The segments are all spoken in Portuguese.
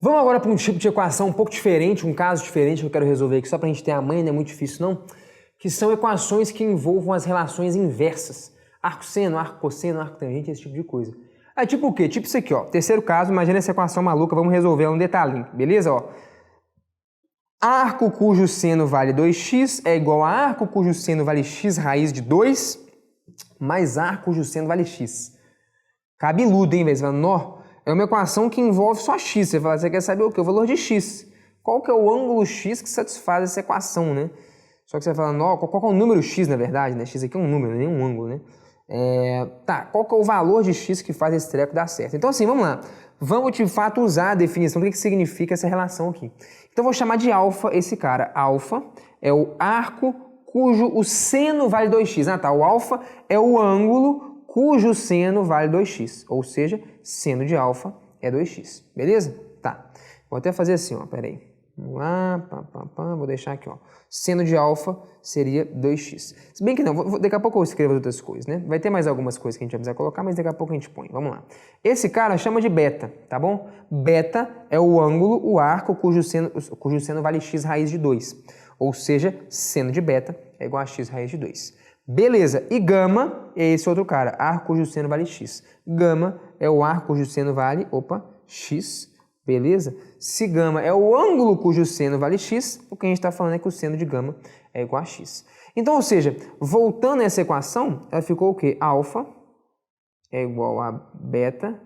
Vamos agora para um tipo de equação um pouco diferente, um caso diferente que eu quero resolver aqui, só para a gente ter a manha, não é muito difícil não, que são equações que envolvam as relações inversas. Arco-seno, arco-cosseno, arco-tangente, esse tipo de coisa. É tipo o quê? Tipo isso aqui, ó. Terceiro caso, imagina essa equação maluca, vamos resolver ela um detalhinho, beleza? Ó. Arco cujo seno vale 2x é igual a arco cujo seno vale x raiz de 2 mais arco cujo seno vale x. Cabeludo, hein, velho? Você fala, nó, é uma equação que envolve só x. Você fala, você quer saber o quê? O valor de x. Qual que é o ângulo x que satisfaz essa equação, né? Só que você fala, nó, qual que é o número x, na verdade, né? X aqui é um número, nem um ângulo, né? Tá, qual que é o valor de x que faz esse treco dar certo? Então, assim, vamos lá. Vamos, de fato, usar a definição do que significa essa relação aqui. Então, eu vou chamar de alfa esse cara. Alfa é o arco cujo o seno vale 2x. Ah, tá. O alfa é o ângulo cujo seno vale 2x. Ou seja, seno de alfa é 2x. Beleza? Tá. Vou até fazer assim, ó. Pera aí. Vamos lá. Vou deixar aqui, ó. Seno de alfa seria 2x. Se bem que não, daqui a pouco eu escrevo outras coisas, né? Vai ter mais algumas coisas que a gente vai precisar colocar, mas daqui a pouco a gente põe. Vamos lá. Esse cara chama de beta, tá bom? Beta é o ângulo, o arco, cujo seno vale x raiz de 2. Ou seja, seno de beta é igual a x raiz de 2. Beleza. E gama é esse outro cara, arco cujo seno vale x. Gama é o arco cujo seno vale, x. Beleza? Se gama é o ângulo cujo seno vale x, o que a gente está falando é que o seno de gama é igual a x. Então, ou seja, voltando a essa equação, ela ficou o quê? Alfa é igual a beta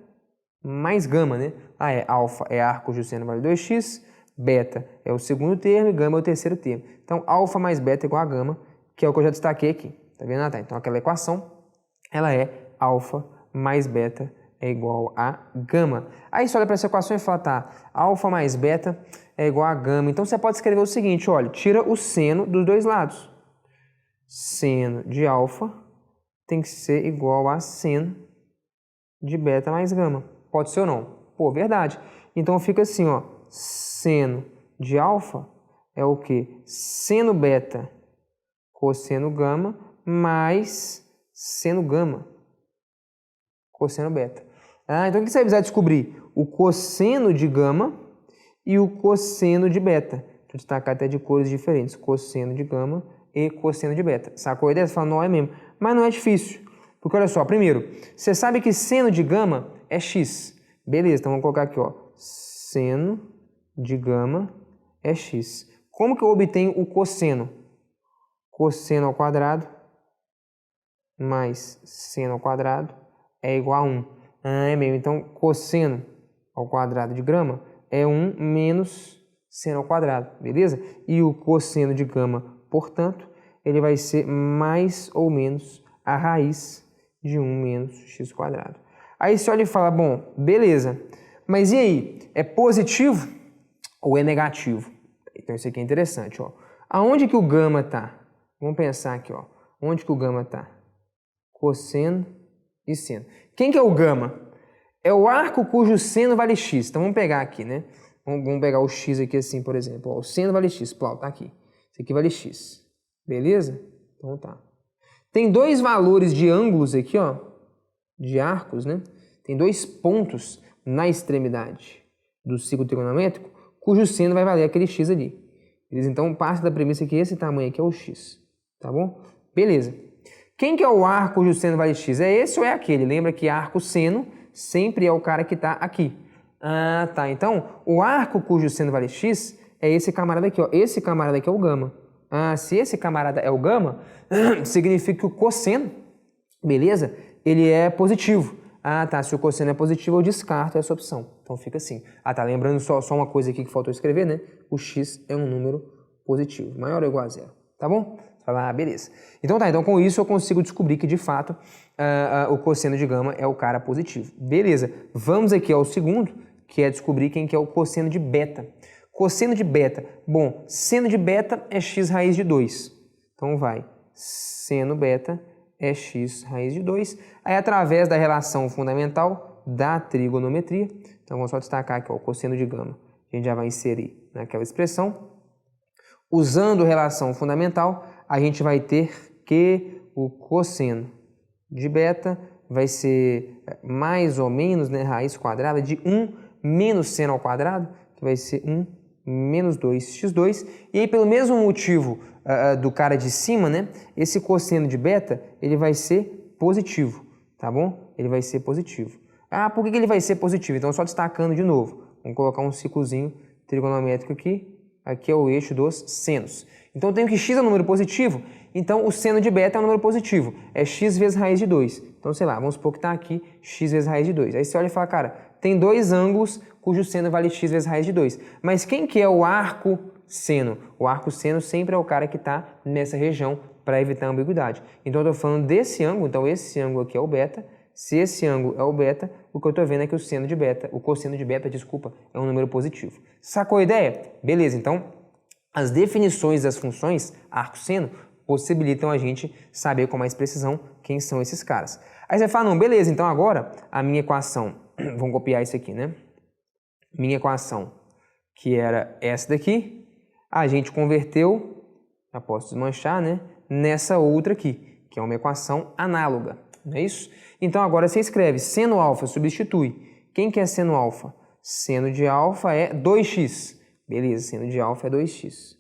mais gama, né? Alfa é arco cujo seno vale 2x, beta é o segundo termo e gama é o terceiro termo. Então, alfa mais beta é igual a gama, que é o que eu já destaquei aqui. Tá vendo? Tá. Então, aquela equação, ela é alfa mais beta é igual a gama. Aí você olha para essa equação e fala, tá, alfa mais beta é igual a gama. Então você pode escrever o seguinte, olha, tira o seno dos dois lados. Seno de alfa tem que ser igual a seno de beta mais gama. Pode ser ou não? Pô, verdade. Então fica assim, ó, seno de alfa é o quê? Seno beta cosseno gama mais seno gama cosseno beta. Então o que você vai precisar descobrir? O cosseno de gama e o cosseno de beta. Deixa eu destacar até de cores diferentes. Cosseno de gama e cosseno de beta. Sacou a ideia? Você fala, não é mesmo. Mas não é difícil. Porque olha só, primeiro, você sabe que seno de gama é x. Beleza, então vamos colocar aqui, ó. Seno de gama é x. Como que eu obtenho o cosseno? Cosseno ao quadrado mais seno ao quadrado é igual a 1. É mesmo. Então, cosseno ao quadrado de grama é 1 menos seno ao quadrado, beleza? E o cosseno de gama, portanto, ele vai ser mais ou menos a raiz de 1 menos x quadrado. Aí você olha e fala, bom, beleza, mas e aí? É positivo ou é negativo? Então, isso aqui é interessante, ó. Aonde que o gama está? Vamos pensar aqui, ó. Onde que o gama está? Cosseno e seno. Quem que é o gama? É o arco cujo seno vale x. Então vamos pegar aqui, né? Vamos pegar o x aqui assim, por exemplo. Ó, o seno vale x. Pô, tá aqui. Isso aqui vale x. Beleza? Então tá. Tem dois valores de ângulos aqui, ó. De arcos, né? Tem dois pontos na extremidade do círculo trigonométrico cujo seno vai valer aquele x ali. Beleza? Então parte da premissa que esse tamanho aqui é o x. Tá bom? Beleza. Quem que é o arco cujo seno vale x? É esse ou é aquele? Lembra que arco-seno sempre é o cara que está aqui. Ah, tá. Então, o arco cujo seno vale x é esse camarada aqui, ó. Esse camarada aqui é o gama. Ah, se esse camarada é o gama, significa que o cosseno, beleza? Ele é positivo. Ah, tá. Se o cosseno é positivo, eu descarto essa opção. Então, fica assim. Ah, tá. Lembrando só uma coisa aqui que faltou escrever, né? O x é um número positivo. Maior ou igual a zero. Tá bom? Falar, beleza. Então tá, então com isso eu consigo descobrir que de fato o cosseno de gama é o cara positivo. Beleza, vamos aqui ao segundo, que é descobrir quem que é o cosseno de beta. Cosseno de beta, bom, seno de beta é x raiz de 2. Então vai, seno beta é x raiz de 2. Aí através da relação fundamental da trigonometria, então vamos só destacar aqui ó, o cosseno de gama, a gente já vai inserir naquela expressão. Usando relação fundamental, a gente vai ter que o cosseno de beta vai ser mais ou menos, né, raiz quadrada de 1 menos seno ao quadrado. que vai ser 1 menos 2x2. E aí, pelo mesmo motivo do cara de cima, né? Esse cosseno de beta, ele vai ser positivo, tá bom? Ele vai ser positivo. Ah, por que ele vai ser positivo? Então, só destacando de novo. Vamos colocar um ciclozinho trigonométrico aqui. Aqui é o eixo dos senos. Então, eu tenho que x é um número positivo, então o seno de beta é um número positivo. É x vezes raiz de 2. Então, sei lá, vamos supor que está aqui x vezes raiz de 2. Aí você olha e fala, cara, tem dois ângulos cujo seno vale x vezes raiz de 2. Mas quem que é o arco seno? O arco seno sempre é o cara que está nessa região para evitar a ambiguidade. Então, eu estou falando desse ângulo, então esse ângulo aqui é o beta. Se esse ângulo é o beta, o que eu estou vendo é que o cosseno de beta, desculpa, é um número positivo. Sacou a ideia? Beleza, então as definições das funções arco-seno possibilitam a gente saber com mais precisão quem são esses caras. Aí você fala, não, beleza, então agora a minha equação, vamos copiar isso aqui, né? Minha equação, que era essa daqui, a gente converteu, já posso desmanchar, né? Nessa outra aqui, que é uma equação análoga, não é isso? Então agora você escreve seno alfa, substitui. Quem que é seno alfa? Seno de alfa é 2x. Beleza, seno de alfa é 2x.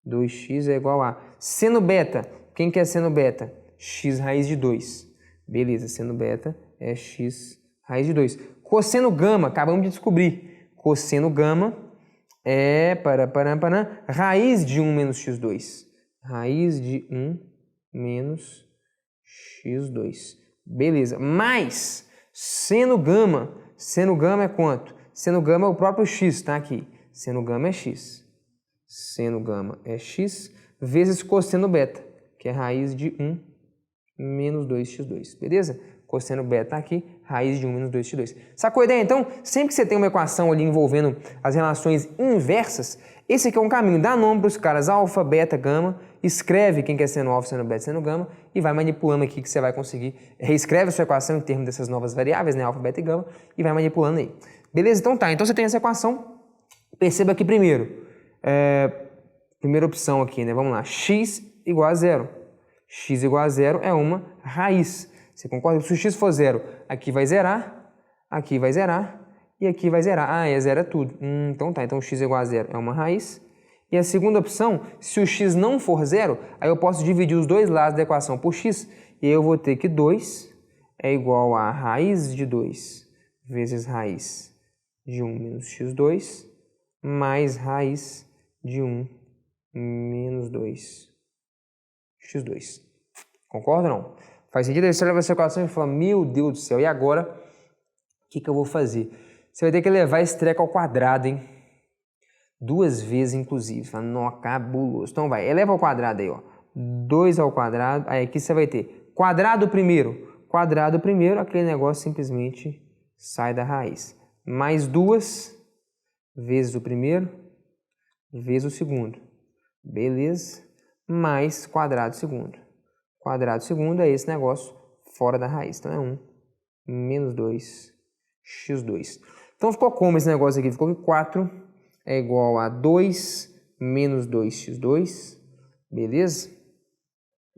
2x é igual a... Seno beta, quem que é seno beta? X raiz de 2. Beleza, seno beta é x raiz de 2. Cosseno gama, acabamos de descobrir. Cosseno gama é raiz de 1 menos x2. Raiz de 1 menos x2. Beleza, mais seno gama é quanto? Seno gama é o próprio x, tá aqui. Seno gama é x. Seno gama é x vezes cosseno beta, que é raiz de 1 menos 2x2, beleza? Cosseno beta aqui, raiz de 1 menos 2x2. Sacou a ideia? Então, sempre que você tem uma equação ali envolvendo as relações inversas, esse aqui é um caminho. Dá nome para os caras alfa, beta, gama, escreve quem quer seno alfa, seno beta, seno gama e vai manipulando aqui que você vai conseguir. Reescreve a sua equação em termos dessas novas variáveis, né, alfa, beta e gama, e vai manipulando aí. Beleza? Então tá, então você tem essa equação. Perceba aqui primeiro. Primeira opção aqui, né? Vamos lá. X igual a zero. X igual a zero é uma raiz. Você concorda? Se o x for zero, aqui vai zerar e aqui vai zerar. Ah, zero é tudo. Então tá, então x igual a zero é uma raiz. E a segunda opção, se o x não for zero, aí eu posso dividir os dois lados da equação por x, e aí eu vou ter que 2 é igual a raiz de 2 vezes raiz de 1 menos x2, mais raiz de 1 menos 2x2. Concorda ou não? Faz sentido? Aí você leva essa equação e fala, meu Deus do céu, e agora? O que eu vou fazer? Você vai ter que levar esse treco ao quadrado, hein? 2 vezes, inclusive. Fala, não, cabuloso. Então vai, eleva ao quadrado aí, ó. 2 ao quadrado. Aí aqui você vai ter quadrado primeiro. Quadrado primeiro, aquele negócio simplesmente sai da raiz. Mais 2 vezes o primeiro, vezes o segundo. Beleza? Mais quadrado segundo. Quadrado segundo é esse negócio fora da raiz. Então é 1 menos 2x2. Então ficou como esse negócio aqui? Ficou que 4 é igual a 2 menos 2x2. Beleza?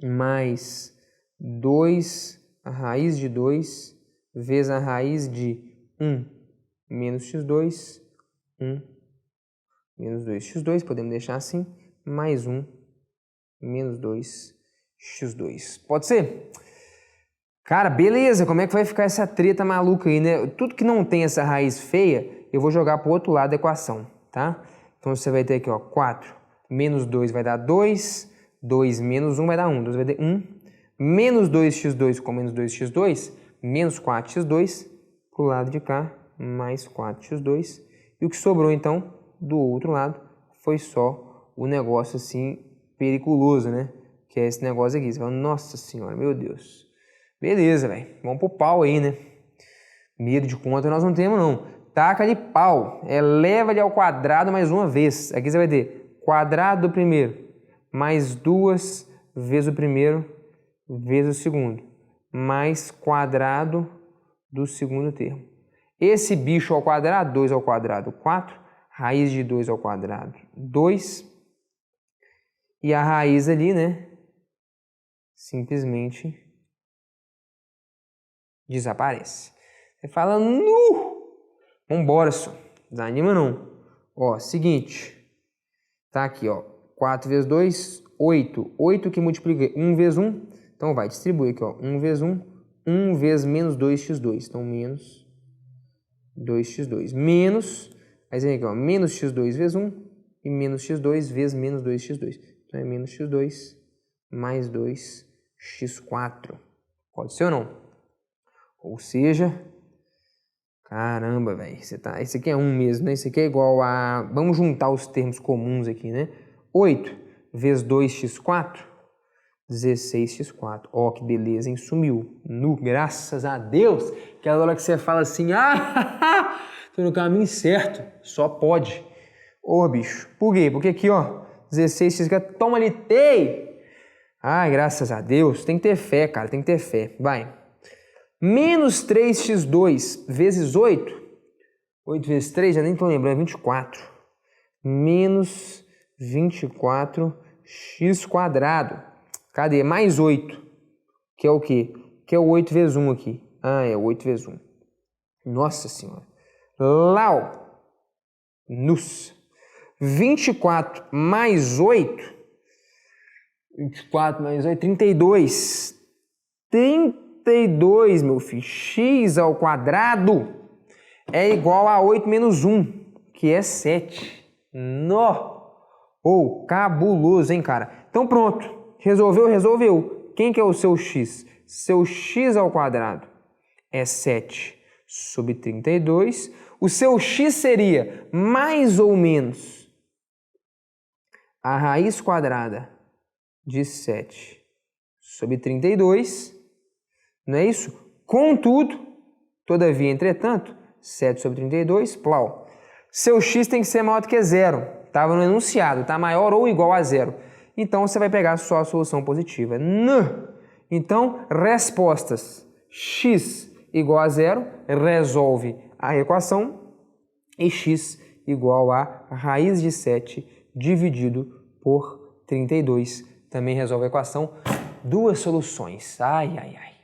Mais 2 a raiz de 2 vezes a raiz de 1 menos x2. 1 menos 2x2, podemos deixar assim. Mais 1 menos 2x2. Pode ser? Cara, beleza, como é que vai ficar essa treta maluca aí, né? Tudo que não tem essa raiz feia, eu vou jogar para o outro lado da equação, tá? Então você vai ter aqui, ó, 4 menos 2 vai dar 2, 2 menos 1 vai dar 1, 2 vai dar 1, menos 2x2 com menos 2x2, menos 4x2, pro lado de cá, mais 4x2, e o que sobrou então, do outro lado, foi só o negócio assim, periculoso, né? Que é esse negócio aqui, você fala, nossa senhora, meu Deus. Beleza, velho. Vamos pro pau aí, né? Medo de conta nós não temos, não. Taca de pau. Eleva ele ao quadrado mais uma vez. Aqui você vai ter quadrado do primeiro mais 2 vezes o primeiro vezes o segundo. Mais quadrado do segundo termo. Esse bicho ao quadrado, 2 ao quadrado, 4. Raiz de 2 ao quadrado, 2. E a raiz ali, né? Simplesmente desaparece. Você fala, nu! Vambora, só. Desanima não. Ó, seguinte. Tá aqui, ó. 4 vezes 2, 8. 8 que multiplica 1 vezes 1. Então vai distribuir aqui, ó. 1 vezes 1. 1 vezes menos 2x2. Então, menos 2x2. Menos, aí vem aqui, ó. Menos x2 vezes 1 e menos x2 vezes menos 2x2. Então, é menos x2 mais 2x4. Pode ser ou não? Ou seja, caramba, velho. Esse aqui é 1 mesmo, né? Esse aqui é igual a... Vamos juntar os termos comuns aqui, né? 8 vezes 2x4, 16x4. Ó, que beleza, hein? Sumiu. Graças a Deus. Aquela hora que você fala assim, tô no caminho certo. Só pode. Ô, bicho. Por quê? Porque aqui, ó, 16x4, toma ali, tei! Ai, graças a Deus. Tem que ter fé, cara, tem que ter fé. Vai. Menos 3x2 vezes 8. 8 vezes 3, já nem tô lembrando, é 24. Menos 24x². Cadê? Mais 8. Que é o quê? Que é o 8 vezes 1 aqui. Ah, é 8 vezes 1. Nossa Senhora. Lau. Nus. 24 mais 8. 24 mais 8, 32. 32, meu filho. X ao quadrado é igual a 8 menos 1, que é 7. Nó! Ou, cabuloso, hein, cara? Então pronto. Resolveu, resolveu. Quem que é o seu x? Seu x ao quadrado é 7 sobre 32. O seu x seria mais ou menos a raiz quadrada de 7 sobre 32. Não é isso? Contudo, todavia, entretanto, 7 sobre 32, plau. Seu x tem que ser maior do que 0. Estava no enunciado, tá? Maior ou igual a 0. Então, você vai pegar só a solução positiva. Então, respostas. X igual a 0, resolve a equação. E x igual a raiz de 7 dividido por 32. Também resolve a equação. Duas soluções. Ai, ai, ai.